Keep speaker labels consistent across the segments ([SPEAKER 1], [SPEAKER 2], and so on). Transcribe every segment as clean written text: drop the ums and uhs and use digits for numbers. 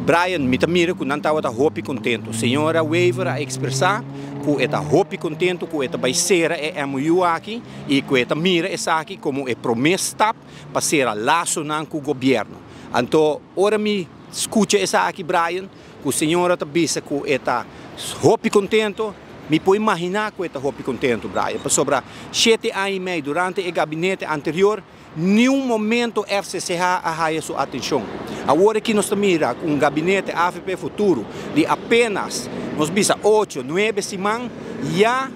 [SPEAKER 1] Brian, me mira que não estava hopi contento. Senhora Weaver a expressar que está hopi contento, que está baixeira é MOU aqui e que está mira essa aqui como é promessa para ser a laço com o governo. Então, ora me escuta essa aqui, Brian, que a senhora está bisa que está hopi contento. Me pode imaginar que está hopi contento, Brian. Sobre 7 anos e meio durante o gabinete anterior, nenhum momento FCCH a sua atenção. Agora que nós mira um gabinete AFP futuro de apenas nos bisa 8, 9 semanas, já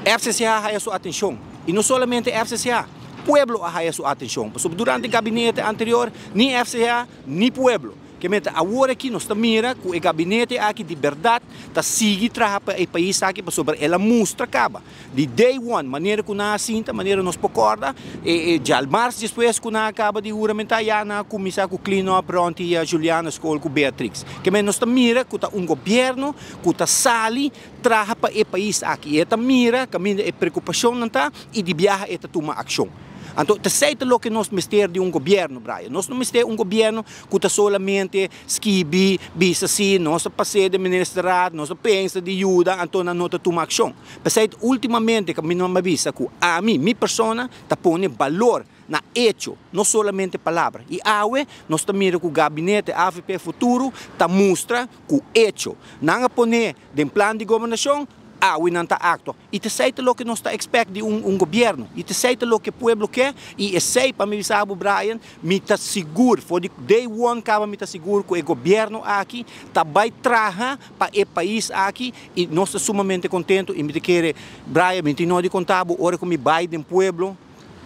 [SPEAKER 1] FCCH a sua atenção. E não somente FCCH, pueblo a sua atenção. Durante o gabinete anterior, nem FCCH, nem pueblo. Que agora que nós mira que o gabinete aqui de verdade está seguindo para o país aqui para sobre ela mostra acaba de day one maneira que nós sinta maneira nos pocorda e já março depois que nós acaba de juramentar já na comissão com Clino pronto e a Juliana escola com Beatrix que nós mira que está governo que está sali traga para o país aqui e mira que a preocupação não está e de viajar e toma ação. Então, terceiro lo que nós mistério de governo, Brian. Nós não mistério governo que está solamente skibi, bisa assim, nós passei de ministrado, nós pensa de ajuda, então não toma ação. Mas ultimamente, que não me avisa que a mim, minha persona, está pondo valor na hecho, não solamente palavra. E awe, nós também que o gabinete AFP futuro está mostra que o hecho, não põe de plano de governação. We não está acto. E te sei lo que nós está expect de governo. E te sei lo que o povo quer. E sei para me sabe Brian, me está seguro, for de day one acaba me está seguro que o governo aqui está vai trazer para o país aqui e nós estamos sumamente contentes e me quer Brian, me não de contábil, hora que me vai do povo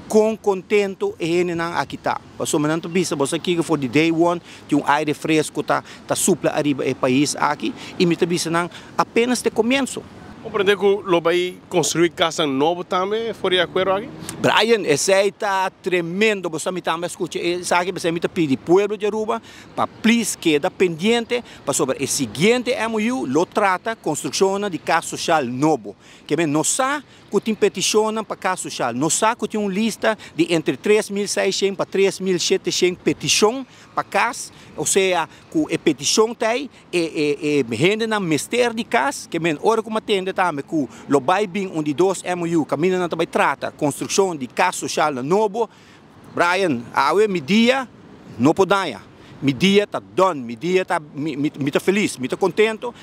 [SPEAKER 1] com contento e não aqui tá. Passou me não bisa, você aqui que for de day one, tem aire fresco tá supla arriba o país aqui e me bisa não apenas de começo.
[SPEAKER 2] Compreender que lo vai construir casa nova também, foi de acordo aqui?
[SPEAKER 1] Brian, esse está tremendo, você me também escuta, sabe que você me pede pueblo de Aruba para please queda pendente para sobre o seguinte MOU, lo trata construção de casa social novo, que não sabe que tem petição para casa social, não sabe que tem lista de entre 3.600 para 3.700 petição para casa, ou seja, que a petição tem e rende na mistério de casa, que hora como atende também que lo vai bem onde dois MOU, caminho não também trata construção de casa social novo, Brian, a media não pode dar, media está done, media está feliz, está contento.